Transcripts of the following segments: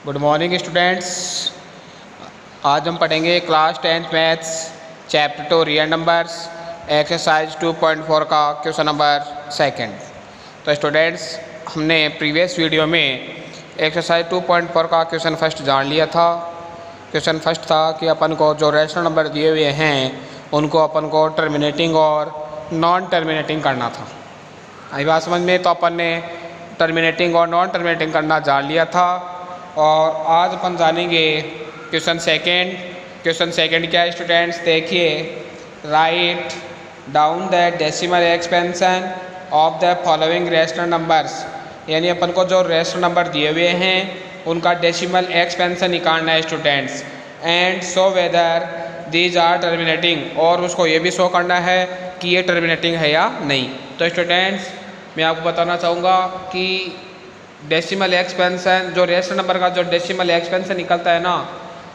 Good morning students. आज हम पढ़ेंगे class 10th maths chapter 2 real numbers exercise 2.4 का क्वेश्चन नंबर सेकंड। तो स्टूडेंट्स, हमने प्रीवियस वीडियो में एक्सरसाइज 2.4 का क्वेश्चन फर्स्ट जान लिया था। क्वेश्चन फर्स्ट था कि अपन को जो रेशनल नंबर दिए हुए हैं उनको अपन को टर्मिनेटिंग और नॉन टर्मिनेटिंग करना था। आई बात समझ में? तो अपन ने टर्मिनेटिंग और नॉन टर्मिनेटिंग करना जान लिया था। और आज अपन जानेंगे क्वेश्चन सेकंड। क्वेश्चन सेकंड क्या है स्टूडेंट्स? देखिए, write down the decimal expansion of the following rational numbers. यानी अपन को जो रेशनल नंबर दिए हुए हैं उनका डेसिमल एक्सपेंशन निकालना है students. And show whether these are terminating, और उसको ये भी शो करना है कि ये टर्मिनेटिंग है या नहीं। तो स्टूडेंट्स, मैं आपको बताना चाहूँगा कि डेसिमल एक्सपेंशन, जो रेशनल नंबर का जो डेसिमल एक्सपेंशन निकलता है ना,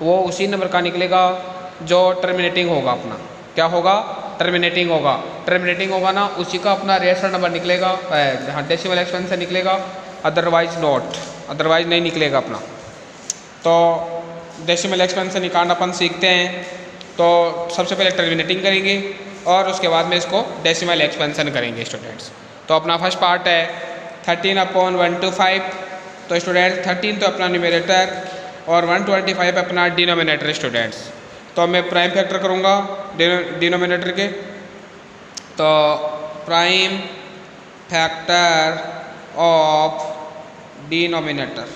वो उसी नंबर का निकलेगा जो टर्मिनेटिंग होगा। अपना क्या होगा? टर्मिनेटिंग होगा। टर्मिनेटिंग होगा ना, उसी का अपना रेशनल नंबर निकलेगा, हाँ डेसिमल एक्सपेंशन निकलेगा। अदरवाइज नॉट, अदरवाइज नहीं निकलेगा अपना। तो डेसिमल एक्सपेंशन निकालना अपन सीखते हैं। तो सबसे पहले टर्मिनेटिंग करेंगे और उसके बाद में इसको डेसिमल एक्सपेंशन करेंगे स्टूडेंट्स। तो अपना फर्स्ट पार्ट है 13/125। तो स्टूडेंट्स 13 तो अपना न्यूमरेटर और 125 अपना डिनोमिनेटर स्टूडेंट्स। तो मैं प्राइम फैक्टर करूँगा डिनोमिनेटर के। तो प्राइम फैक्टर ऑफ डिनोमिनेटर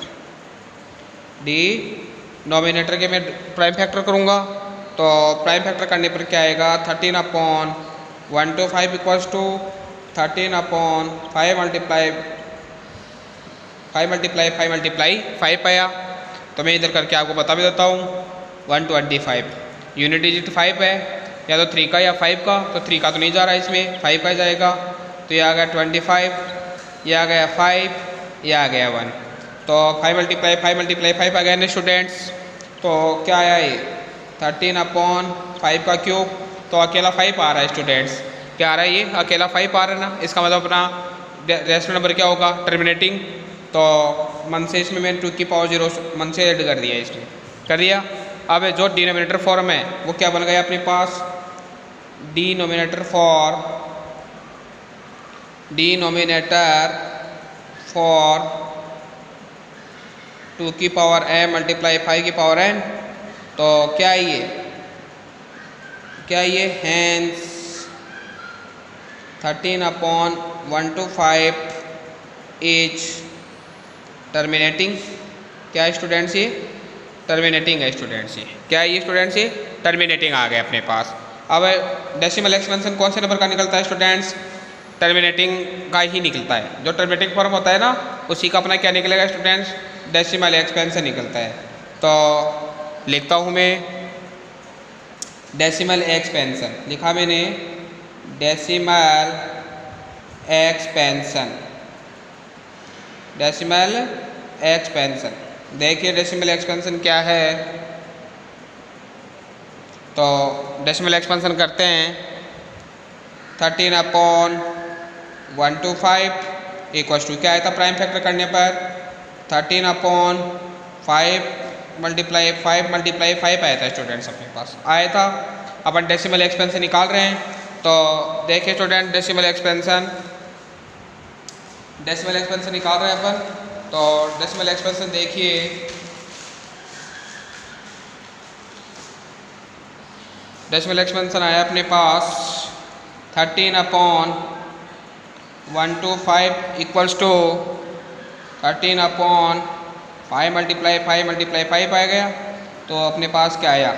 के मैं प्राइम फैक्टर करूँगा। तो प्राइम फैक्टर करने पर क्या आएगा? 13/125 इक्वल्स टू 13/5 मल्टीप्लाई 5 आया। तो मैं इधर करके आपको बता भी देता हूँ। 125 यूनिट डिजिट 5 है, या तो 3 का या 5 का। तो 3 का तो नहीं जा रहा है इसमें, 5 का जाएगा। तो ये आ गया 25, ये आ गया 5, ये आ गया 1। तो 5 मल्टीप्लाई 5 आ गया ना स्टूडेंट्स। तो क्या आया ये? 13/5 का क्यूब। तो अकेला 5 आ रहा है स्टूडेंट्स। क्या आ रहा है? ये अकेला 5 आ रहा है ना। इसका मतलब अपना रेशनल नंबर क्या होगा? टर्मिनेटिंग। तो मन से इसमें मैंने 2 की पावर 0 मन से ऐड कर दिया, इसमें कर दिया। अब जो डिनोमिनेटर फॉर्म है वो क्या बन गया अपने पास? डिनोमिनेटर फॉर 2 की पावर m मल्टीप्लाई 5 की पावर n। तो क्या है ये? Hence 13/125 is terminating. क्या है स्टूडेंट्स? ये टर्मिनेटिंग है स्टूडेंट्स। ये क्या है? ये स्टूडेंट्स ये टर्मिनेटिंग आ गया अपने पास। अब डेसिमल एक्सपेंशन कौन से नंबर का निकलता है स्टूडेंट्स? टर्मिनेटिंग का ही निकलता है। जो टर्मिनेटिंग फॉर्म होता है ना, उसी का अपना क्या निकलेगा स्टूडेंट्स? डेसिमल एक्सपेंशन निकलता है। तो लिखता हूँ मैं डेसिमल एक्सपेंशन, लिखा मैंने डेसिमल एक्सपेंशन। देखिए डेसिमल एक्सपेंशन क्या है। तो डेसिमल एक्सपेंशन करते हैं। 13/125 इक्वल्स टू क्या आया था प्राइम फैक्टर करने पर? 13/5 मल्टीप्लाई 5 आया था स्टूडेंट्स, अपने पास आया था। अपन डेसिमल एक्सपेंशन निकाल रहे हैं। तो देखिए स्टूडेंट, डेसिमल एक्सपेंशन निकाल रहे हैं अपन। तो डेसिमल एक्सपेंशन देखिए, डेसिमल एक्सपेंशन आया अपने पास 13/125 इक्वल्स टू 13/5 मल्टीप्लाई 5 आ गया। तो अपने पास क्या आया?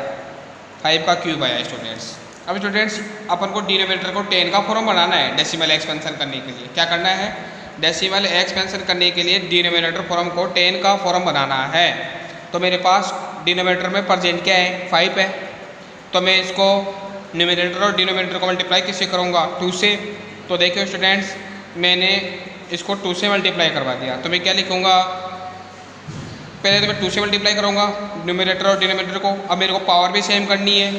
5 का क्यूब आया स्टूडेंट्स। अब स्टूडेंट्स, अपन को डिनोमिनेटर को 10 का फॉर्म बनाना है डेसिमल एक्सपेंशन करने के लिए। क्या करना है? डेसिमल एक्सपेंशन करने के लिए डिनोमिनेटर फॉर्म को 10 का फॉर्म बनाना है। तो मेरे पास डिनोमिनेटर में प्रेजेंट क्या है? 5 है। तो मैं इसको न्यूमरेटर और डिनोमिनेटर को मल्टीप्लाई किससे करूँगा? 2 से। तो देखिए स्टूडेंट्स, मैंने इसको 2 से मल्टीप्लाई करवा दिया। तो मैं क्या लिखूँगा? पहले तो मैं 2 से मल्टीप्लाई करूँगा न्यूमरेटर और डिनोमिनेटर को। अब मेरे को पावर भी सेम करनी है,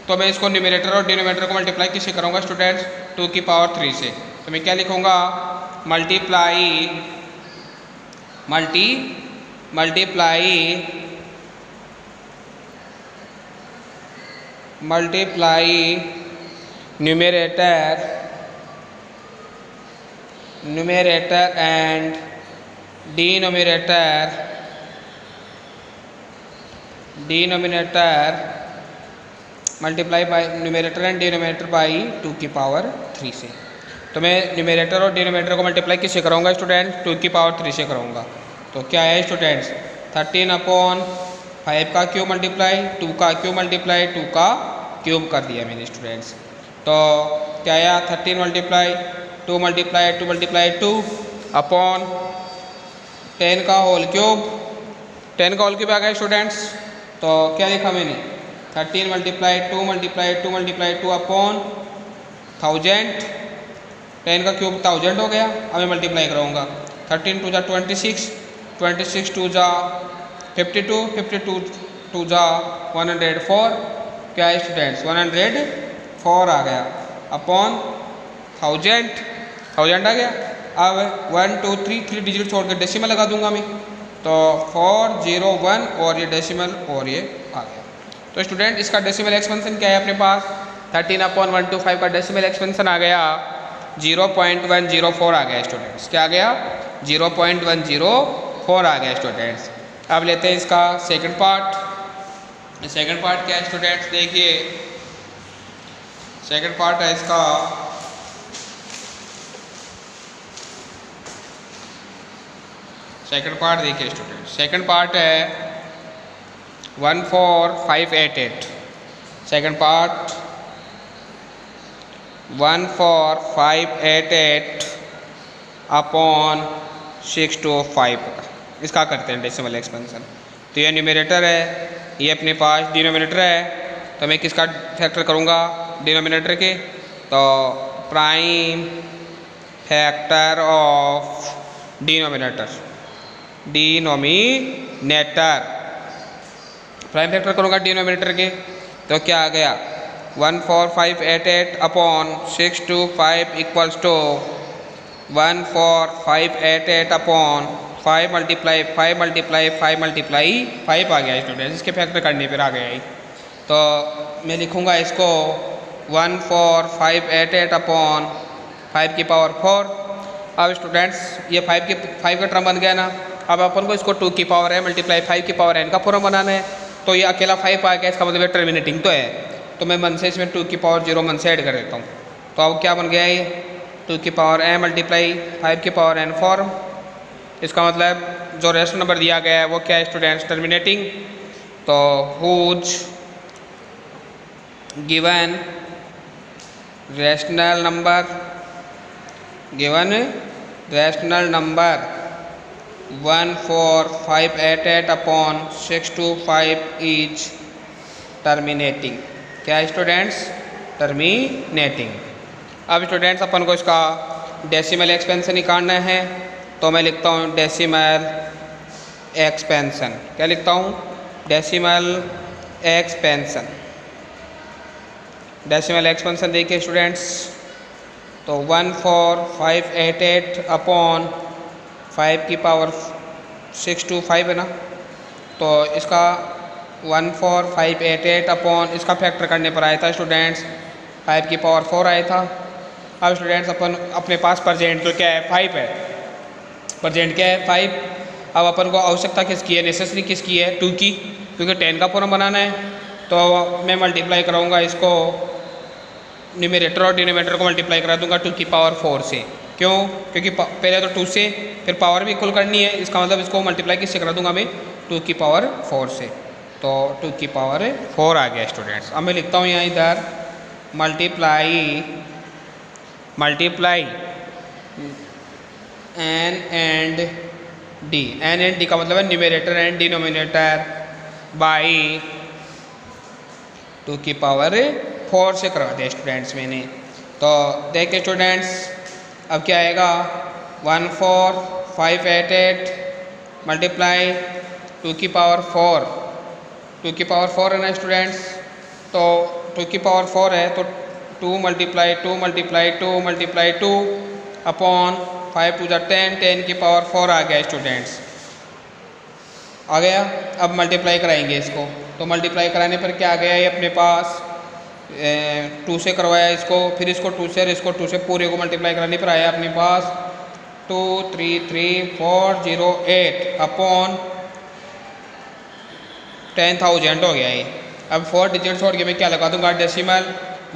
तो मैं इसको न्यूमरेटर और डिनोमिनेटर को मल्टीप्लाई किससे करूँगा स्टूडेंट्स? 2 की पावर 3 से। तो मैं क्या लिखूँगा? Multiply numerator and denominator multiply by numerator and denominator by 2 की पावर 3 से। तो मैं न्यूमरेटर और डिनोमिनेटर को मल्टीप्लाई किससे कराऊंगा स्टूडेंट? 2 की पावर 3 से कराऊंगा। तो क्या है स्टूडेंट्स? 13/5 का क्यूब मल्टीप्लाई 2 का क्यूब मल्टीप्लाई 2 का क्यूब कर दिया मैंने स्टूडेंट्स। तो क्या आया? 13 मल्टीप्लाई 2 मल्टीप्लाई 2 अपॉन 10 का होल क्यूब। 10 का होल क्यूब आ गया स्टूडेंट्स। तो क्या लिखा मैंने? 13 मल्टीप्लाई 2 अपॉन 1000। 10 का क्यूब 1000 हो गया। अब मैं मल्टीप्लाई कराऊंगा। 13 2 जा 26, 26 2 जा 52, 52 2 जा 104। क्या है स्टूडेंट्स? 104 आ गया अपॉन 1000 आ गया। अब 1 2 3 डिजिट छोड़ कर डेसिमल लगा दूंगा मैं। तो 401 और ये डेसिमल और ये आ गया। तो स्टूडेंट इसका डेसिमल एक्सपेंशन क्या है अपने पास? 13/125 का डेसिमल एक्सपेंशन आ गया 0.104 आ गया स्टूडेंट्स। क्या आ गया? 0.104 आ गया स्टूडेंट्स। अब लेते हैं इसका सेकंड पार्ट। सेकंड पार्ट क्या है स्टूडेंट्स? देखिए सेकंड पार्ट है इसका सेकंड पार्ट देखिए स्टूडेंट। सेकंड पार्ट है 14588। सेकंड पार्ट 14588 अपॉन 625 इसका करते हैं डेसिमल एक्सपेंशन। तो ये न्यूमरेटर है, ये अपने पास डिनोमिनेटर है। तो मैं किसका फैक्टर करूँगा? डिनोमिनेटर के। तो prime factor of denominator prime factor करूँगा डिनोमिनेटर के। तो क्या आ गया? 14588 upon 625 equals to 14588 upon 5 multiply 5 आ गया स्टूडेंट्स। इसके फैक्टर करने पर आ गया ही। तो मैं लिखूँगा इसको 14588 अपॉन 5 की पावर 4। अब स्टूडेंट्स ये 5 का टर्म बन गया ना। अब अपन को इसको 2 की पावर है मल्टीप्लाई 5 की पावर n का फॉर्म बनाना है। तो ये अकेला 5 आ गया, इसका मतलब टर्मिनेटिंग तो है। तो मैं 1 से इसमें 2 की पावर 0 1 से ऐड कर देता हूँ। तो अब क्या बन गया ये? 2 की पावर n मल्टीप्लाई 5 की पावर n फॉर्म। इसका मतलब जो रेशनल नंबर दिया गया है वो क्या है स्टूडेंट्स? टर्मिनेटिंग। तो whose given rational number 14588 upon 625 is terminating. क्या है स्टूडेंट्स? टर्मिनेटिंग। अब स्टूडेंट्स अपन को इसका डेसिमल एक्सपेंशन निकालना है। तो मैं लिखता हूँ डेसिमल एक्सपेंशन। क्या लिखता हूँ? डेसिमल एक्सपेंशन देखिए स्टूडेंट्स। तो 14588 अपॉन 5 की पावर 625 है ना। तो इसका 14588 अपॉन इसका फैक्टर करने पर आया था स्टूडेंट्स 5 की पावर 4 आया था। अब स्टूडेंट्स अपन अपने पास परसेंट तो क्या है? 5 है। परसेंट क्या है? 5। अब अपन को आवश्यकता किसकी है? नेसेसरी किसकी है? 2 की, क्योंकि 10 का फॉर्म बनाना है। तो मैं मल्टीप्लाई कराऊंगा इसको, न्यूमरेटर और डिनोमिनेटर को मल्टीप्लाई करा दूंगा 2 की पावर 4 से। क्यों? क्योंकि पहले तो 2 से, फिर पावर भी इक्वल करनी है। इसका मतलब इसको मल्टीप्लाई किससे करा दूंगा मैं? 2 की पावर 4 से। तो 2 की पावर 4 आ गया स्टूडेंट्स। अब मैं लिखता हूँ यहाँ इधर मल्टीप्लाई एन एंड डी का मतलब है न्यूमरेटर एंड डिनोमिनेटर बाई 2 की पावर 4 से करवा दिया स्टूडेंट्स मैंने। तो देखिए स्टूडेंट्स अब क्या आएगा? 14588 मल्टीप्लाई 2 की पावर 4। 2 की पावर 4 है ना स्टूडेंट्स। तो 2 की पावर 4 है तो 2 मल्टीप्लाई 2 अपॉन 5 2 10 10 की पावर 4 आ गया स्टूडेंट्स। आ गया। अब मल्टीप्लाई कराएंगे इसको, तो मल्टीप्लाई कराने पर क्या आ गया, ये अपने पास 2 से करवाया इसको, फिर इसको 2 से और इसको 2 से, पूरे को मल्टीप्लाई कराने पर आया अपने पास 233,408 अपॉन 10,000 हो गया ये। अब 4 डिजिट छोड़ के मैं क्या लगा दूंगा, डेसिमल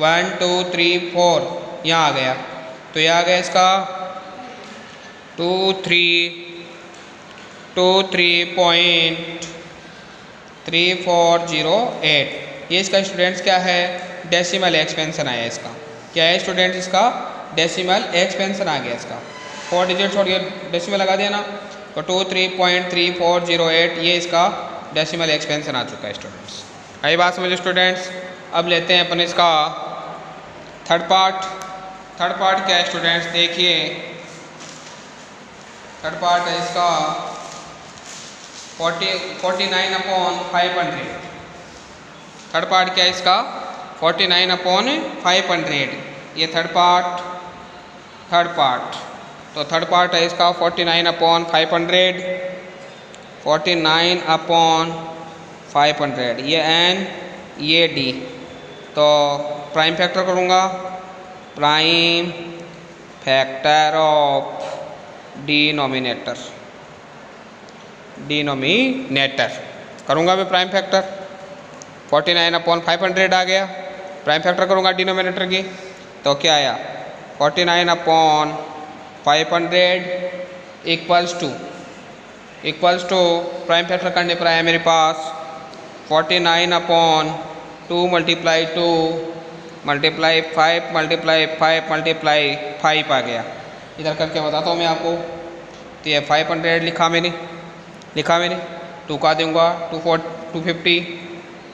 1 2 3 4 यहाँ आ गया। तो ये आ गया इसका 23.3408। ये इसका स्टूडेंट्स क्या है, डेसिमल एक्सपेंशन आया इसका। क्या है स्टूडेंट्स, इसका डेसिमल एक्सपेंशन आ गया इसका। 4 डिजिट छोड़ के डेसिमल लगा दिया ना, तो 23.3408 ये इसका डेसिमल एक्सपेंशन आ चुका है स्टूडेंट्स। आई बात समझो स्टूडेंट्स। अब लेते हैं अपन इसका थर्ड पार्ट। थर्ड पार्ट क्या है स्टूडेंट्स, देखिए थर्ड पार्ट है इसका 49/500। थर्ड पार्ट क्या है इसका 49/500, ये थर्ड पार्ट। तो थर्ड पार्ट है इसका 49/500, 49/500, ये n ये d। तो प्राइम फैक्टर करूँगा, प्राइम फैक्टर ऑफ डिनोमिनेटर करूँगा मैं प्राइम फैक्टर। 49/500 आ गया, प्राइम फैक्टर करूँगा डिनोमिनेटर की, तो क्या आया 49/500 इक्वल्स टू प्राइम फैक्टर करने पर आया मेरे पास 49/2 मल्टीप्लाई 2 मल्टीप्लाई 5 मल्टीप्लाई 5 मल्टीप्लाई 5 आ गया। इधर करके बताता हूँ मैं आपको। तो ये 500 लिखा मैंने 2 का दूँगा 250,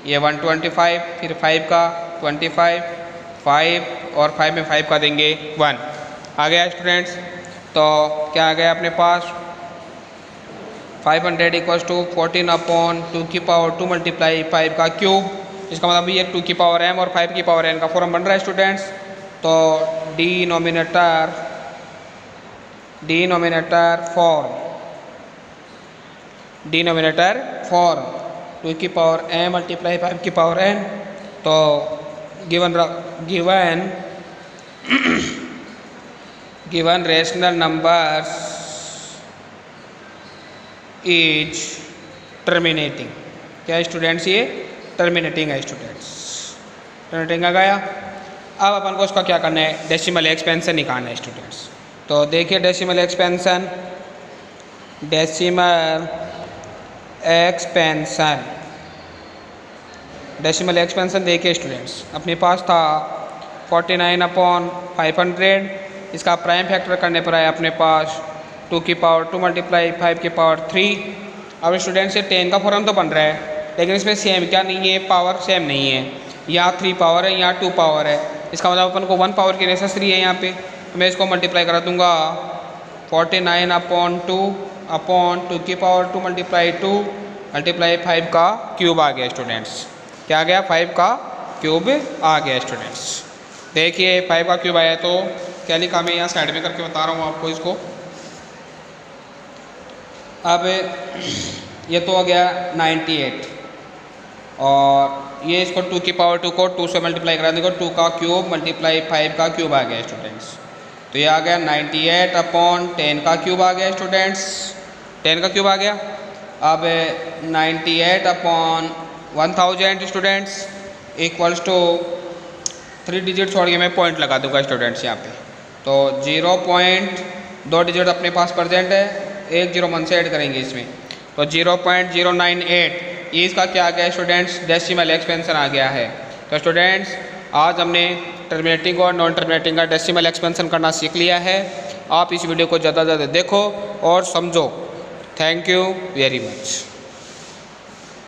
ये 125, फिर 5 का 25, 5 और 5 में 5 का देंगे 1 आ गया स्टूडेंट्स। तो क्या आ गया अपने पास 500 इक्वल्स टू 14/2 मल्टीप्लाई 5 का क्यूब। इसका मतलब ये 2 की पावर m और 5 की पावर n का फॉर्म बन रहा है स्टूडेंट्स। तो डिनोमिनेटर फॉर्म 2 की पावर m मल्टीप्लाई 5 की पावर n। तो given rational numbers is terminating. क्या है स्टूडेंट्स, ये टर्मिनेटिंग है स्टूडेंट्स, टर्मिनेटिंग आ गया। अब अपन को उसका क्या करना है, डेसिमल एक्सपेंशन निकालना है स्टूडेंट्स। तो देखिए डेसिमल एक्सपेंशन देखिए स्टूडेंट्स, अपने पास था 49/500, इसका प्राइम फैक्टर करने पर आया अपने पास 2 की पावर 2 मल्टीप्लाई 5 की पावर 3। अब स्टूडेंट्स से 10 का फॉर्म तो बन रहा है, लेकिन इसमें सेम क्या नहीं है, पावर सेम नहीं है। यहाँ 3 पावर है, यहाँ 2 पावर है। इसका मतलब अपन को 1 पावर की नेसेसरी है यहाँ पे। मैं इसको मल्टीप्लाई करा दूंगा 49/2 की पावर 2 मल्टीप्लाई 2 मल्टीप्लाई 5 का क्यूब आ गया स्टूडेंट्स। क्या आ गया, 5 का क्यूब आ गया स्टूडेंट्स। देखिए 5 का क्यूब आया, तो क्या लिखा मैं यहाँ साइड में करके बता रहा हूँ आपको इसको। अब ये तो हो गया 98, और ये इसको 2 की पावर 2 को 2 से मल्टीप्लाई करा देंगे, 2 का क्यूब मल्टीप्लाई 5 का क्यूब आ गया स्टूडेंट्स। तो ये आ गया 98/10 का क्यूब आ गया स्टूडेंट्स, 10 का क्यूब आ गया। अब 98/1000 स्टूडेंट्स इक्वल्स टू 3 डिजिट छोड़ के मैं पॉइंट लगा दूंगा स्टूडेंट्स यहाँ पे। तो 0.2 डिजिट अपने पास प्रेजेंट है, 1 0 1 से ऐड करेंगे इसमें, तो 0.098 ये इसका क्या आ गया स्टूडेंट्स, डेसिमल एक्सपेंशन आ गया है। तो स्टूडेंट्स आज हमने टर्मिनेटिंग और नॉन टर्मिनेटिंग का डेसिमल एक्सपेंशन करना सीख लिया है। आप इस वीडियो को ज़्यादा से ज़्यादा देखो और समझो। Thank you very much.